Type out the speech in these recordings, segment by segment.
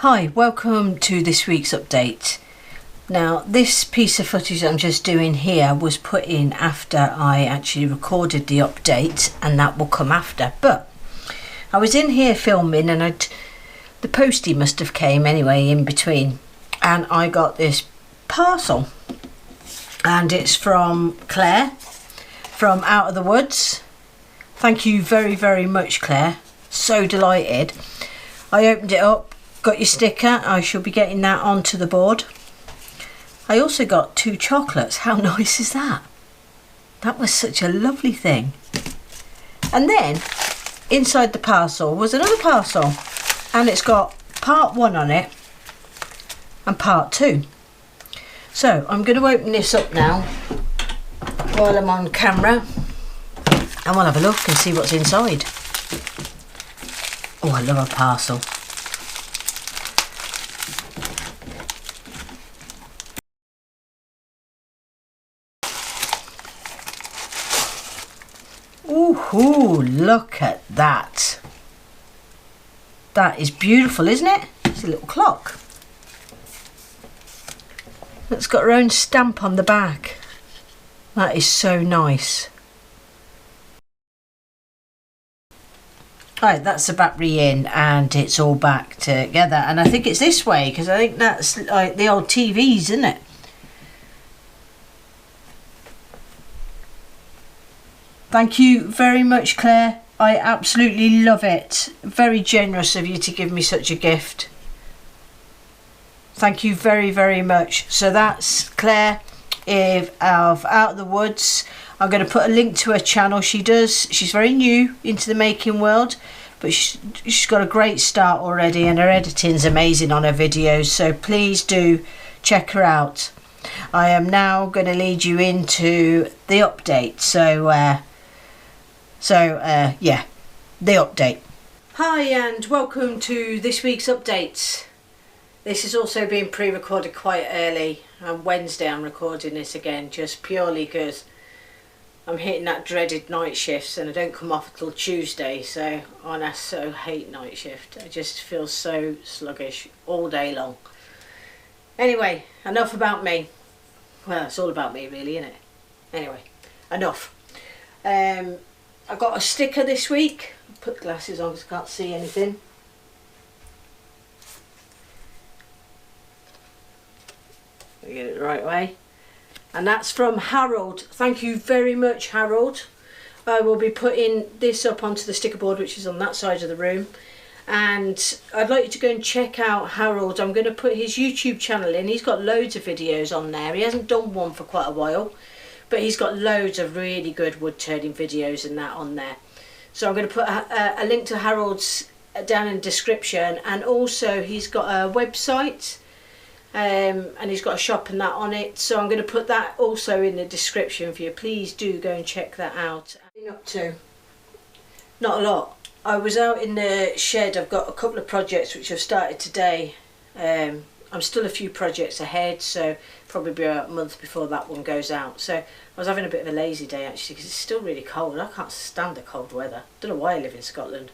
Hi, welcome to this week's update. Now, this piece of footage I'm just doing here was put in after I actually recorded the update, and that will come after. But I was in here filming, and the postie must have came anyway in between, and I got this parcel, and it's from Claire from Out of the Woods. Thank you very, very much, Claire. So delighted. I opened it up. Got your sticker. I shall be getting that onto the board. I also got 2 chocolates. How nice is that? That was such a lovely thing. And then inside the parcel was another parcel, and it's got part 1 on it and part 2. So I'm going to open this up now while I'm on camera, and we'll have a look and see what's inside. Oh, I love a parcel. Ooh, look at that. That is beautiful, isn't it? It's a little clock. It's got her own stamp on the back. That is so nice. Right, that's the battery in, and it's all back together. And I think it's this way, because I think that's like the old TVs, isn't it? Thank you very much, Claire. I absolutely love it. Very generous of you to give me such a gift. Thank you very, very much. So that's Claire of Out of the Woods. I'm going to put a link to her channel. She's very new into the making world, but she's got a great start already, and her editing's amazing on her videos. So please do check her out. I am now going to lead you into the update. Yeah, the update. Hi, and welcome to this week's update. This is also being pre-recorded quite early. On Wednesday I'm recording this again, just purely because I'm hitting that dreaded night shifts, and I don't come off until Tuesday, so I so hate night shift. I just feel so sluggish all day long. Anyway, enough about me. Well, it's all about me really, isn't it? Anyway, enough. I got a sticker this week. I'll put glasses on because I can't see anything. Get it the right way. And that's from Harold. Thank you very much, Harold. I will be putting this up onto the sticker board, which is on that side of the room. And I'd like you to go and check out Harold. I'm going to put his YouTube channel in. He's got loads of videos on there. He hasn't done one for quite a while, but he's got loads of really good wood turning videos and that on there. So I'm going to put a link to Harold's down in the description, and also he's got a website, and he's got a shop and that on it. So I'm going to put that also in the description for you. Please do go and check that out. Up to not a lot. I was out in the shed. I've got a couple of projects which I've started today. I'm still a few projects ahead, so probably be about a month before that one goes out. So I was having a bit of a lazy day actually, because it's still really cold. I can't stand the cold weather. Don't know why I live in Scotland,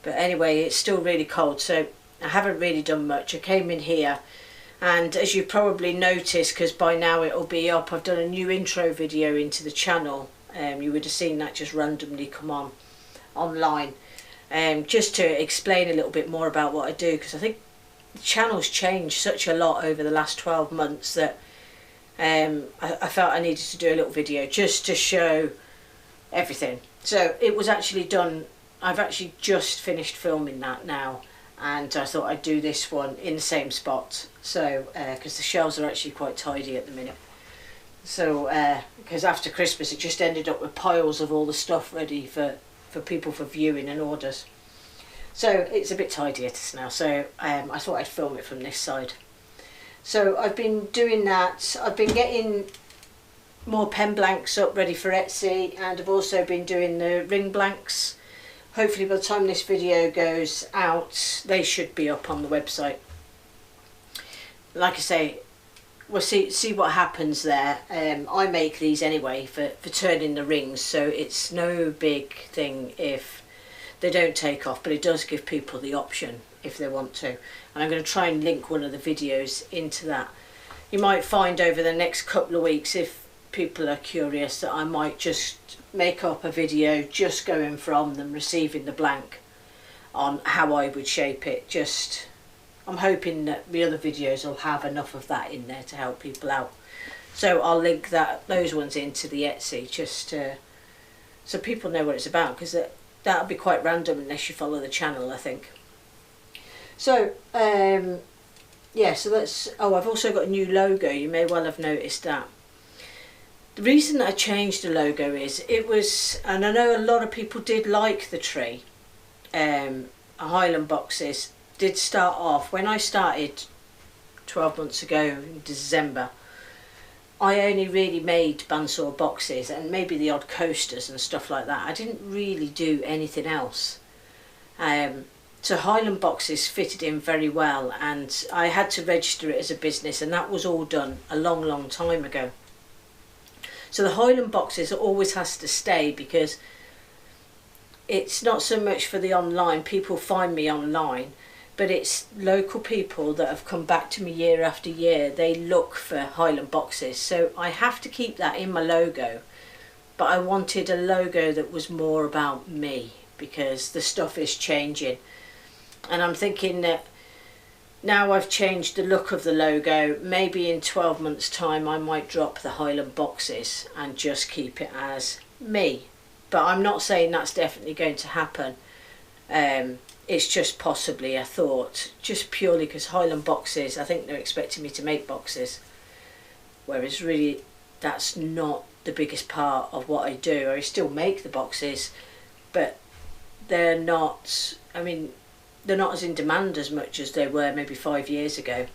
but anyway, it's still really cold, so I haven't really done much. I came in here, and as you probably noticed, because by now it'll be up, I've done a new intro video into the channel. You would have seen that just randomly come on online, just to explain a little bit more about what I do, because I think the channel's changed such a lot over the last 12 months that I felt I needed to do a little video just to show everything. So it was actually done. I've actually just finished filming that now, and I thought I'd do this one in the same spot, so because the shelves are actually quite tidy at the minute. So because after Christmas it just ended up with piles of all the stuff ready for people for viewing and orders. So it's a bit tidier now, so I thought I'd film it from this side. So I've been doing that. I've been getting more pen blanks up ready for Etsy, and I've also been doing the ring blanks. Hopefully by the time this video goes out, they should be up on the website. Like I say, we'll see what happens there. I make these anyway for turning the rings, so it's no big thing if they don't take off, but it does give people the option if they want to. And I'm going to try and link one of the videos into that. You might find over the next couple of weeks, if people are curious, that I might just make up a video just going from them receiving the blank on how I would shape it. Just, I'm hoping that the other videos will have enough of that in there to help people out. So I'll link those ones into the Etsy, just so people know what it's about, because that'll be quite random unless you follow the channel, I think. So yeah, so that's, oh, I've also got a new logo. You may well have noticed that. The reason that I changed the logo is, it was, and I know a lot of people did like the tree. Highland boxes did start off, when I started 12 months ago in December, I only really made bandsaw boxes and maybe the odd coasters and stuff like that. I didn't really do anything else. So Highland boxes fitted in very well, and I had to register it as a business, and that was all done a long time ago. So the Highland boxes always has to stay, because it's not so much for the online, people find me online, but it's local people that have come back to me year after year. They look for Highland boxes, so I have to keep that in my logo, but I wanted a logo that was more about me, because the stuff is changing. And I'm thinking that now I've changed the look of the logo, maybe in 12 months time I might drop the Highland boxes and just keep it as me. But I'm not saying that's definitely going to happen. It's just possibly a thought, just purely because Highland boxes, I think they're expecting me to make boxes, whereas really that's not the biggest part of what I do. I still make the boxes, but they're not, I mean, they're not as in demand as much as they were maybe 5 years ago.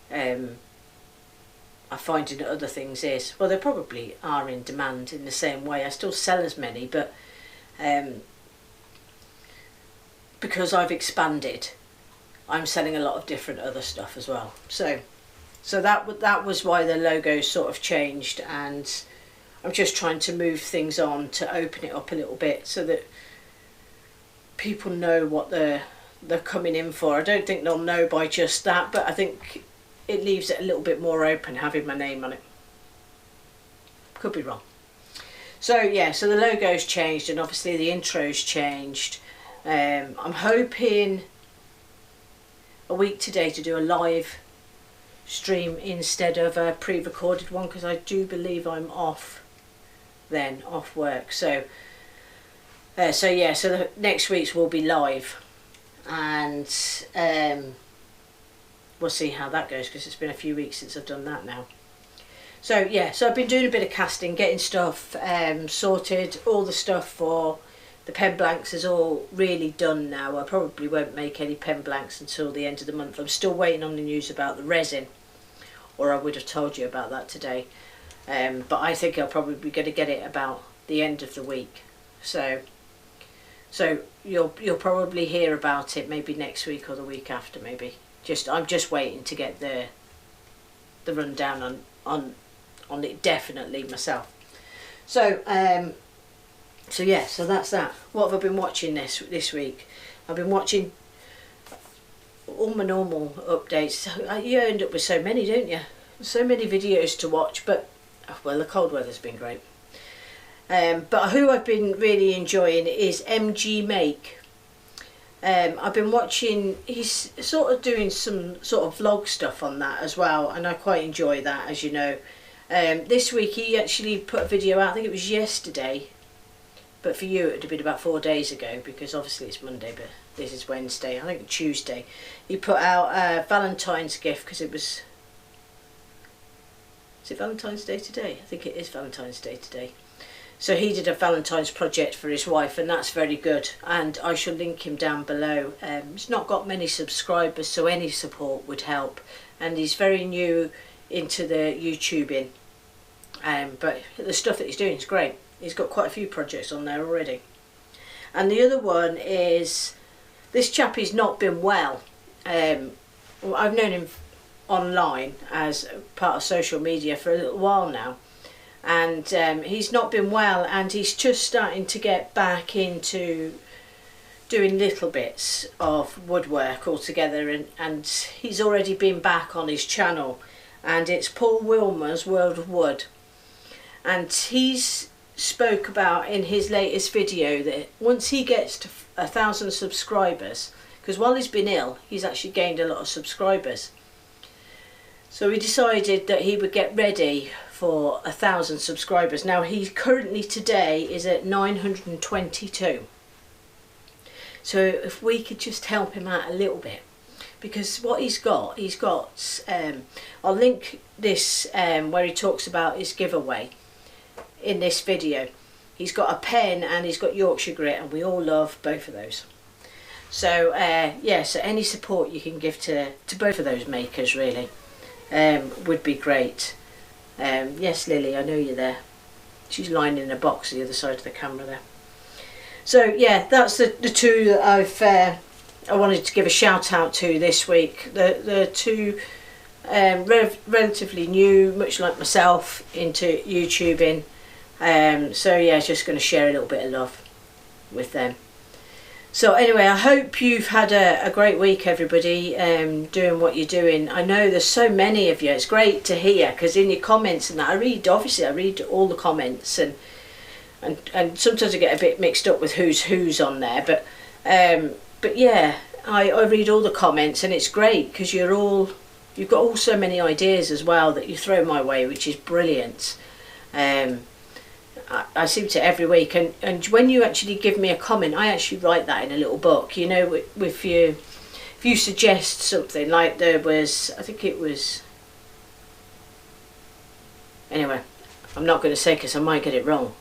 I find in other things is, well, they probably are in demand in the same way. I still sell as many, but because I've expanded, I'm selling a lot of different other stuff as well. So that was why the logo sort of changed, and I'm just trying to move things on to open it up a little bit so that people know what they're coming in for. I don't think they'll know by just that, but I think it leaves it a little bit more open having my name on it. Could be wrong. So yeah, so the logo's changed, and obviously the intro's changed. I'm hoping a week today to do a live stream instead of a pre-recorded one, because I do believe I'm off work. So yeah, so the next week's will be live, and we'll see how that goes, because it's been a few weeks since I've done that now. So yeah, so I've been doing a bit of casting, getting stuff sorted. All the stuff for the pen blanks is all really done now. I probably won't make any pen blanks until the end of the month. I'm still waiting on the news about the resin, or I would have told you about that today. But I think I'll probably be going to get it about the end of the week. So you'll probably hear about it maybe next week or the week after, maybe. I'm just waiting to get the rundown on it definitely myself. So yeah, so that's that. What have I been watching this week? I've been watching all my normal updates. You end up with so many, don't you? So many videos to watch, but well, the cold weather's been great. But who I've been really enjoying is MG Make. I've been watching, he's sort of doing some sort of vlog stuff on that as well, and I quite enjoy that, as you know. This week he actually put a video out, I think it was yesterday, but for you it would have been about 4 days ago, because obviously it's Monday, but this is Wednesday, I think Tuesday. He put out a Valentine's gift, because it was, is it Valentine's Day today? I think it is Valentine's Day today. So he did a Valentine's project for his wife, and that's very good, and I shall link him down below. He's not got many subscribers, so any support would help, and he's very new into the YouTubing, but the stuff that he's doing is great. He's got quite a few projects on there already. And the other one is, this chap has not been well. I've known him online as part of social media for a little while now, and he's not been well, and he's just starting to get back into doing little bits of woodwork altogether, and he's already been back on his channel, and it's Paul Wilmore's World of Wood, and he's spoke about in his latest video that once he gets to 1,000 subscribers, because while he's been ill he's actually gained a lot of subscribers, so he decided that he would get ready for 1,000 subscribers. Now he currently today is at 922. So if we could just help him out a little bit, because what he's got, I'll link this where he talks about his giveaway in this video. He's got a pen and he's got Yorkshire grit, and we all love both of those. So yeah, so any support you can give to both of those makers really would be great. Yes, Lily, I know you're there. She's lying in a box the other side of the camera there. So yeah, that's the two that I wanted to give a shout out to this week. The two relatively new, much like myself, into YouTubing. So yeah, just going to share a little bit of love with them. So anyway, I hope you've had a great week, everybody, doing what you're doing. I know there's so many of you. It's great to hear, because in your comments and that, I read all the comments, and sometimes I get a bit mixed up with who's on there, but yeah, I read all the comments, and it's great because you've got so many ideas as well that you throw my way, which is brilliant. I seem to every week, and when you actually give me a comment, I actually write that in a little book, you know. If you suggest something, like there was, I think it was, anyway, I'm not going to say because I might get it wrong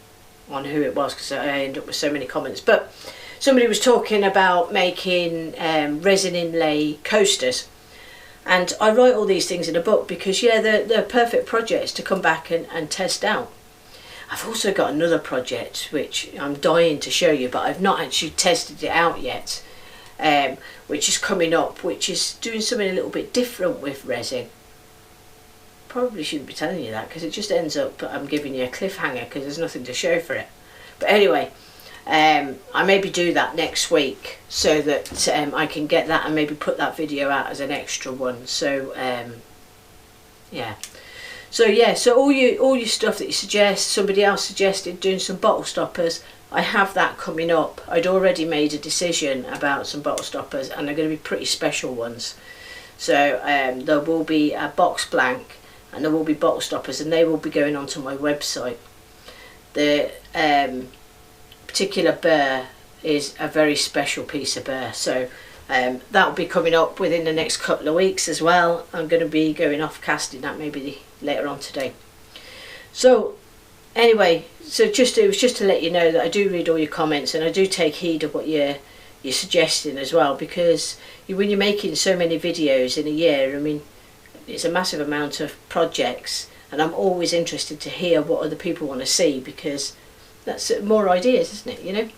on who it was, because I end up with so many comments, but somebody was talking about making resin inlay coasters, and I write all these things in a book because yeah, they're perfect projects to come back and test out. I've also got another project which I'm dying to show you, but I've not actually tested it out yet, which is coming up, which is doing something a little bit different with resin. Probably shouldn't be telling you that, because it just ends up I'm giving you a cliffhanger because there's nothing to show for it. But anyway, I maybe do that next week so that I can get that and maybe put that video out as an extra one. So yeah. So yeah, so all your stuff that you suggest, somebody else suggested doing some bottle stoppers, I have that coming up. I'd already made a decision about some bottle stoppers, and they're going to be pretty special ones. So there will be a box blank, and there will be bottle stoppers, and they will be going onto my website. The particular burr is a very special piece of burr, so that will be coming up within the next couple of weeks as well. I'm going to be going off casting that maybe later on today. So anyway, so it was just to let you know that I do read all your comments, and I do take heed of what you're suggesting as well, because when you're making so many videos in a year, I mean, it's a massive amount of projects, and I'm always interested to hear what other people want to see, because that's more ideas, isn't it, you know?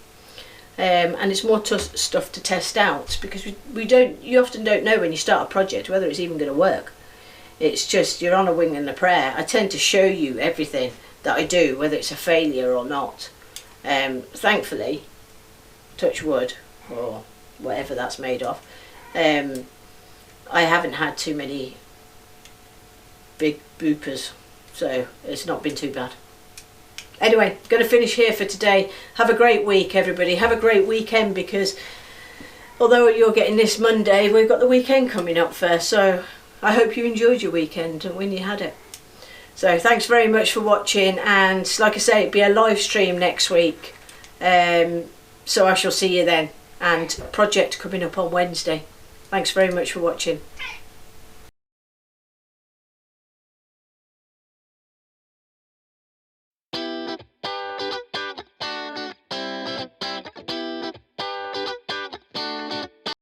And it's more stuff to test out, because you often don't know when you start a project whether it's even going to work. It's just you're on a wing and a prayer. I tend to show you everything that I do, whether it's a failure or not. Thankfully, touch wood, or whatever that's made of, I haven't had too many big bloopers, so it's not been too bad. Anyway, going to finish here for today. Have a great week, everybody. Have a great weekend, because although you're getting this Monday, we've got the weekend coming up first. So I hope you enjoyed your weekend and when you had it. So thanks very much for watching, and like I say, it'll be a live stream next week. So I shall see you then, and project coming up on Wednesday. Thanks very much for watching.